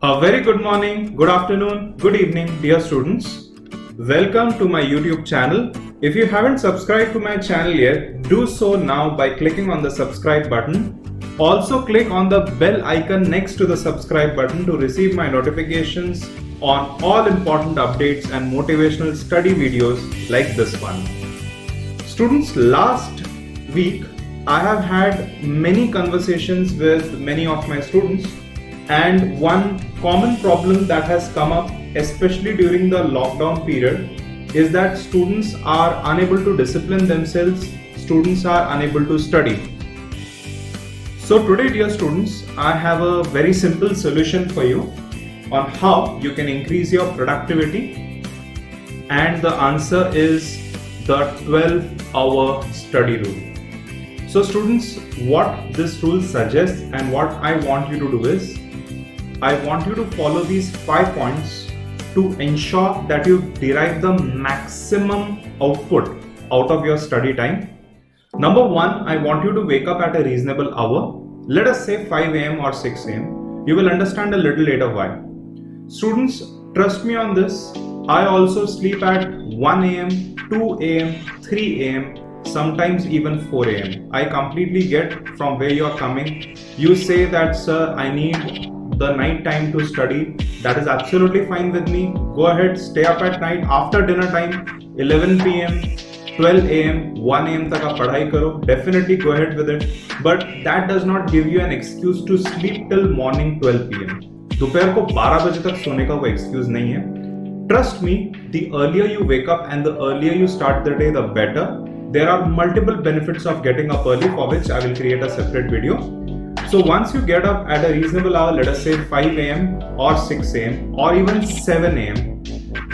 A very good morning, good afternoon, good evening, dear students. Welcome to my YouTube channel. If you haven't subscribed to my channel yet, do so now by clicking on the subscribe button. Also click on the bell icon next to the subscribe button to receive my notifications on all important updates and motivational study videos like this one. Students, last week I have had many conversations with many of my students, and one common problem that has come up, especially during the lockdown period, is that students are unable to discipline themselves, students are unable to study. So today, dear students, I have a very simple solution for you on how you can increase your productivity, and the answer is the 12-hour study rule. So students, what this rule suggests and what I want you to do is, I want you to follow these 5 points to ensure that you derive the maximum output out of your study time. Number 1, I want you to wake up at a reasonable hour. Let us say 5 a.m. or 6 a.m. You will understand a little later why. Students, trust me on this. I also sleep at 1 a.m., 2 a.m., 3 a.m., sometimes even 4 a.m. I completely get from where you are coming. You say that, sir, I need the night time to study. That is absolutely fine with me. Go ahead, stay up at night after dinner time, 11 p.m., 12 a.m., 1 a.m. तक आप पढ़ाई करो. Definitely go ahead with it. But that does not give you an excuse to sleep till morning 12 p.m. दोपहर को 12 बजे तक सोने का कोई excuse नहीं है. Trust me, the earlier you wake up and the earlier you start the day, the better. There are multiple benefits of getting up early, for which I will create a separate video. So once you get up at a reasonable hour, let us say 5 a.m. or 6 a.m. or even 7 a.m.,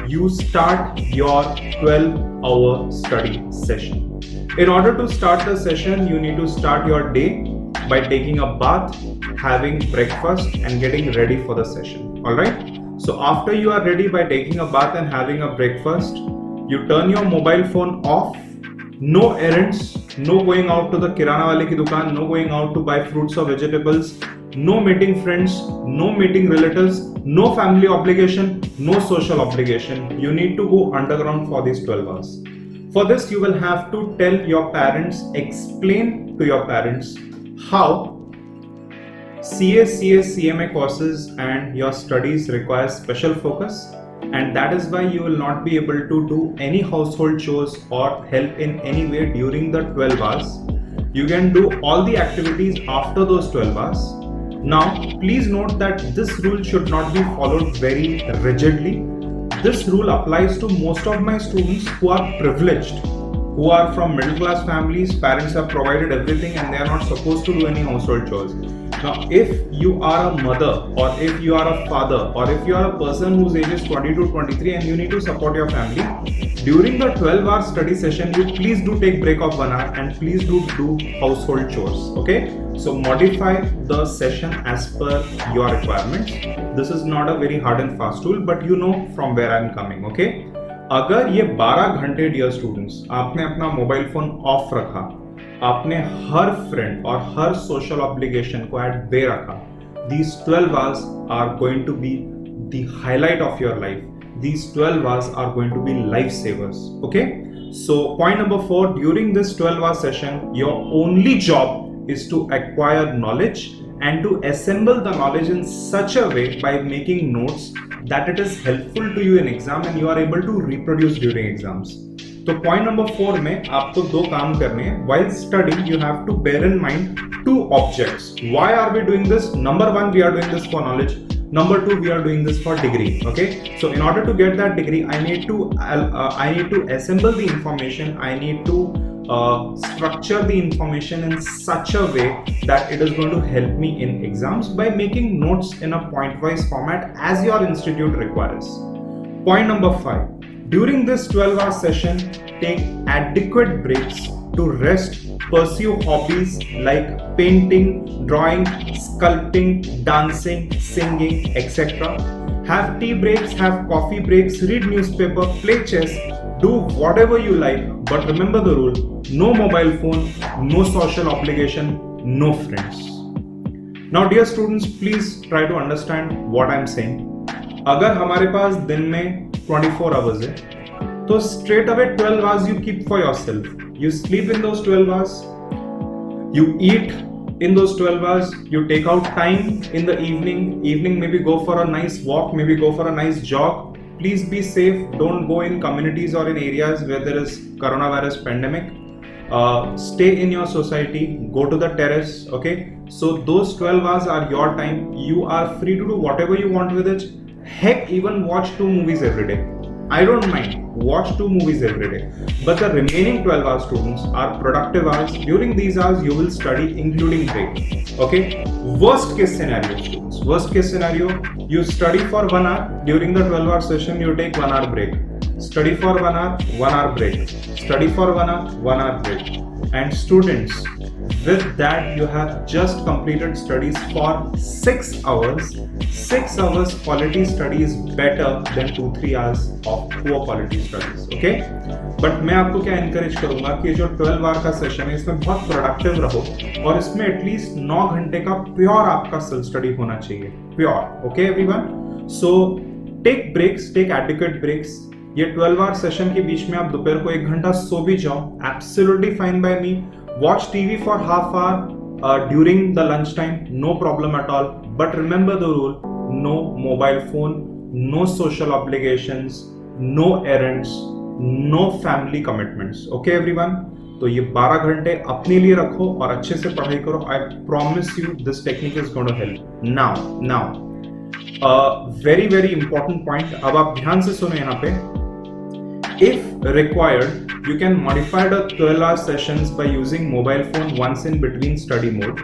you start your 12-hour study session. In order to start the session, you need to start your day by taking a bath, having breakfast and getting ready for the session. Alright? So after you are ready by taking a bath and having a breakfast, you turn your mobile phone off. No errands, no going out to the kirana wale ki dukaan, no going out to buy fruits or vegetables, no meeting friends, no meeting relatives, no family obligation, no social obligation. You need to go underground for these 12 hours. For this, you will have to tell your parents, explain to your parents how CA, CS, CMA courses and your studies require special focus. And that is why you will not be able to do any household chores or help in any way during the 12 hours. You can do all the activities after those 12 hours. Now, please note that this rule should not be followed very rigidly. This rule applies to most of my students who are privileged, who are from middle class families. Parents have provided everything and they are not supposed to do any household chores. Now, if you are a mother or if you are a father or if you are a person whose age is 20 to 23 and you need to support your family, during the 12-hour study session, you please do take break of 1 hour and please do household chores. Okay? So modify the session as per your requirements. This is not a very hard and fast rule, but you know from where I am coming. Okay? अगर ये 12 घंटे dear students आपने अपना mobile phone of रखा, आपने हर friend और हर social obligation को at bay रखा, these 12 hours are going to be the highlight of your life. These 12 hours are going to be lifesavers. Okay? So point number 4, during this 12-hour session, your only job is to acquire knowledge and to assemble the knowledge in such a way by making notes that it is helpful to you in exam and you are able to reproduce during exams. तो point number 4 में आपको 2 काम करने हैं. While studying, you have to bear in mind 2 objects. Why are we doing this? Number 1, we are doing this for knowledge. Number 2, we are doing this for degree. Okay. So in order to get that degree, I need to assemble the information. I need to structure the information in such a way that it is going to help me in exams by making notes in a point-wise format as your institute requires. Point number 5. During this 12-hour session, take adequate breaks to rest, pursue hobbies like painting, drawing, sculpting, dancing, singing, etc. Have tea breaks, have coffee breaks, read newspaper, play chess, do whatever you like, but remember the rule: no mobile phone, no social obligation, no friends. Now dear students, please try to understand what I'm saying. अगर हमारे पास दिन में 24 hours है, तो straight away 12 hours you keep for yourself. You sleep in those 12 hours, you eat in those 12 hours, you take out time in the evening maybe go for a nice walk, maybe go for a nice jog. Please be safe, don't go in communities or in areas where there is coronavirus pandemic. Stay in your society, go to the terrace, okay? So those 12 hours are your time. You are free to do whatever you want with it. Heck, even watch 2 movies every day. I don't mind, watch 2 movies every day. But the remaining 12 hours, students, are productive hours. During these hours, you will study including break, okay? Worst case scenario, students, worst case scenario, you study for 1 hour. During the 12-hour session, you take 1 hour break. Study for 1 hour, 1 hour break. Study for 1 hour, 1 hour break. And students, with that you have just completed studies for 6 hours. 6 hours quality study is better than 2-3 hours of poor quality studies, okay? But मैं आपको क्या encourage करूंगा कि जो 12 hour का session है इसमें बहुत प्रोडक्टिव रहो और इसमें एटलीस्ट 9 घंटे का प्योर आपका सेल्फ स्टडी होना चाहिए, pure, okay everyone? So take breaks, take adequate breaks. ये 12 आवर सेशन के बीच में आप दोपहर को 1 घंटा सो भी जाओ, absolutely fine by me. Watch TV for half hour during the lunch time, no problem at all. But remember the rule, no mobile phone, no social obligations, no errands, no family commitments, okay everyone? तो ये 12 घंटे अपने लिए रखो और अच्छे से पढ़ाई करो. I promise you this technique is going to help. Now very very important point, अब आप ध्यान से सुनो यहाँ पे. If required, you can modify the 12-hour sessions by using mobile phone once in between study mode.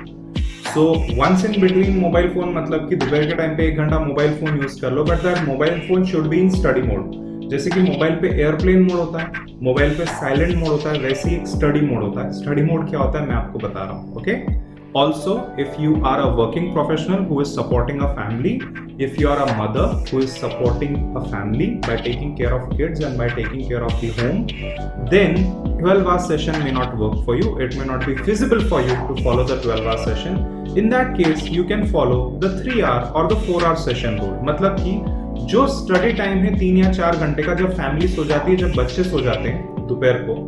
So once in between mobile phone मतलब कि दोपहर के टाइम पे 1 घंटा मोबाइल फोन यूज कर लो, but that mobile phone should be in study mode. जैसे कि मोबाइल पे एयरप्लेन मोड होता है, मोबाइल पे साइलेंट मोड होता है, वैसे ही एक स्टडी मोड होता है. स्टडी मोड क्या होता है मैं आपको बता रहा हूँ, okay? Also, if you are a working professional who is supporting a family, if you are a mother who is supporting a family by taking care of kids and by taking care of the home, then 12-hour session may not work for you. It may not be feasible for you to follow the 12-hour session. In that case, you can follow the 3-hour or the 4-hour session rule. मतलब कि जो study time है 3 या 4 घंटे का, जब family so जाती है, जब बच्चे सो जाते हैं दोपहर को,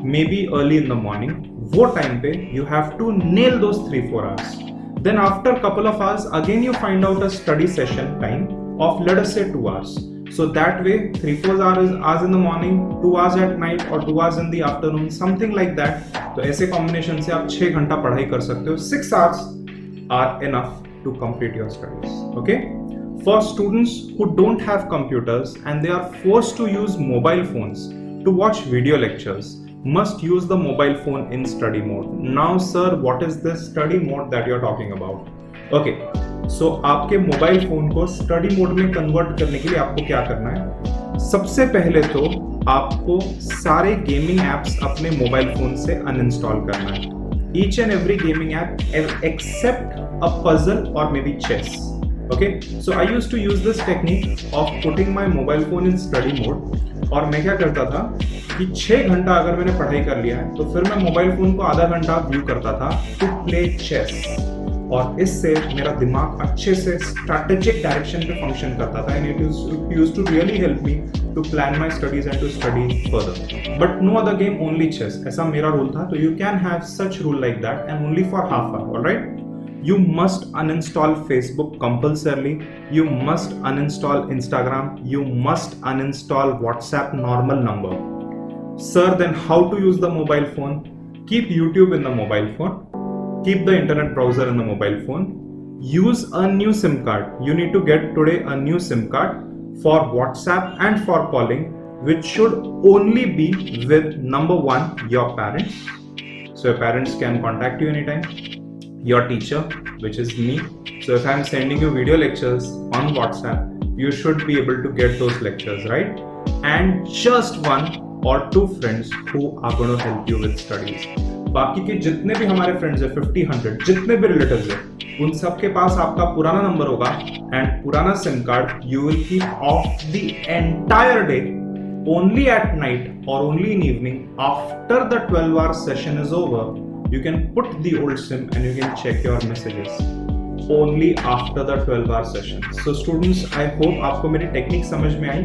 may be early in the morning, वो टाइम पे you have to nail those 3-4 hours. Then after couple of hours, again you find out a study session time of let us say 2 hours. So that way 3-4 hours in the morning, 2 hours at night or 2 hours in the afternoon, something like that. तो ऐसे combination से आप 6 घंटा पढ़ाई कर सकते हो. 6 hours are enough to complete your studies. Okay? For students who don't have computers and they are forced to use mobile phones to watch video lectures, must use the mobile phone in study mode. Now sir, what is this study mode that you are talking about? Okay, so आपके mobile phone को study mode में convert करने के लिए आपको क्या करना है? सबसे पहले तो आपको सारे गेमिंग एप्स अपने मोबाइल फोन से अनइंस्टॉल करना है. Each and every gaming app except a puzzle or maybe chess. Okay, so I used to use this technique of putting my mobile phone in study mode. और मैं क्या करता था कि 6 घंटा अगर मैंने पढ़ाई कर लिया है तो फिर मैं मोबाइल फोन को आधा घंटा व्यू करता था टू प्ले चेस, और इससे मेरा दिमाग अच्छे से स्ट्रैटेजिक डायरेक्शन पे फंक्शन करता था. And it used to really help me to plan my studies and to study further. But no other game, only chess, ऐसा मेरा रूल था. तो you can have such rule like that and only for half hour, alright? You must uninstall Facebook compulsorily. You must uninstall Instagram. You must uninstall WhatsApp normal number. Sir, then how to use the mobile phone? Keep YouTube in the mobile phone. Keep the internet browser in the mobile phone. Use a new SIM card. You need to get today a new SIM card for WhatsApp and for calling, which should only be with number 1, your parents. So your parents can contact you anytime. Your teacher, which is me. So if I'm sending you video lectures on WhatsApp, you should be able to get those lectures, right? And just 1 or 2 friends who are going to help you with studies. बाकी के जितने भी हमारे friends हैं, 50, 100, जितने भी relatives हैं, उन सब के पास आपका पुराना नंबर होगा एंड पुराना SIM card. You will keep of the entire day, only at night or only in evening after the 12-hour session is over. You can put the old SIM and you can check your messages. only after the 12-hour session. So students, I hope आपको मेरी technique समझ में आई.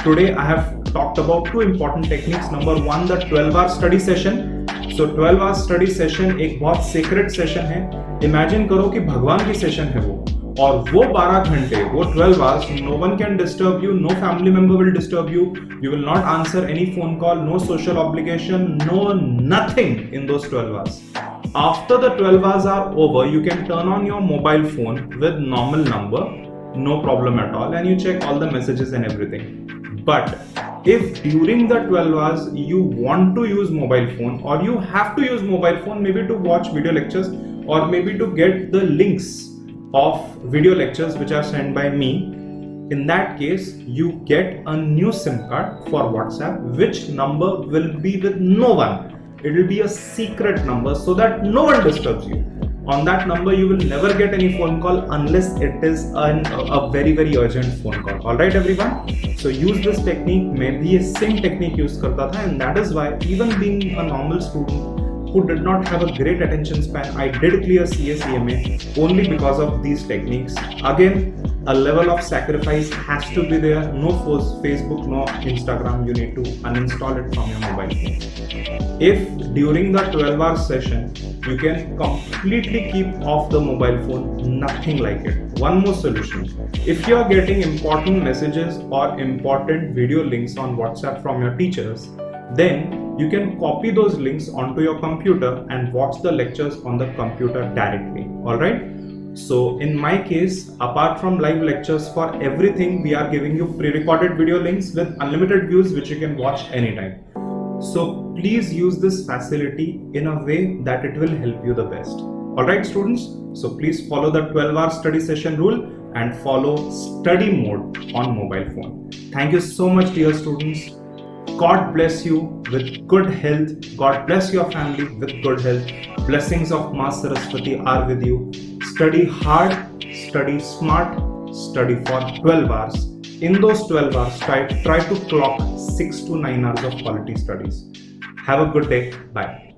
Today I have talked about two important techniques. Number one, the 12-hour study session. So 12-hour study session एक बहुत sacred session है. Imagine करो कि भगवान की session है वो, और वो 12 घंटे, वो 12 hours, no one can disturb you, no family member will disturb you, you will not answer any phone call, no social obligation, no nothing in those 12 hours. After the 12 hours are over, you can turn on your mobile phone with normal number, no problem at all, and you check all the messages and everything. But if during the 12 hours you want to use mobile phone, or you have to use mobile phone maybe to watch video lectures, or maybe to get the links of video lectures which are sent by me, in that case you get a new SIM card for WhatsApp, which number will be with no one. It will be a secret number so that no one disturbs you. On that number you will never get any phone call unless it is a very urgent phone call. Alright everyone, so use this technique. मैं भी ये same technique use करता था, and that is why even being a normal student who did not have a great attention span, I did clear CA/CMA only because of these techniques. Again, a level of sacrifice has to be there. No Facebook, no Instagram. You need to uninstall it from your mobile phone. If during the 12-hour session you can completely keep off the mobile phone, nothing like it. One more solution. If you are getting important messages or important video links on WhatsApp from your teachers, then you can copy those links onto your computer and watch the lectures on the computer directly. Alright? So in my case, apart from live lectures, for everything we are giving you pre-recorded video links with unlimited views which you can watch anytime. So please use this facility in a way that it will help you the best. Alright students, so please follow the 12-hour study session rule and follow study mode on mobile phone. Thank you so much dear students. God bless you with good health. God bless your family with good health. Blessings of Ma Saraswati are with you. Study hard, study smart, study for 12 hours. In those 12 hours, try to clock 6 to 9 hours of quality studies. Have a good day. Bye.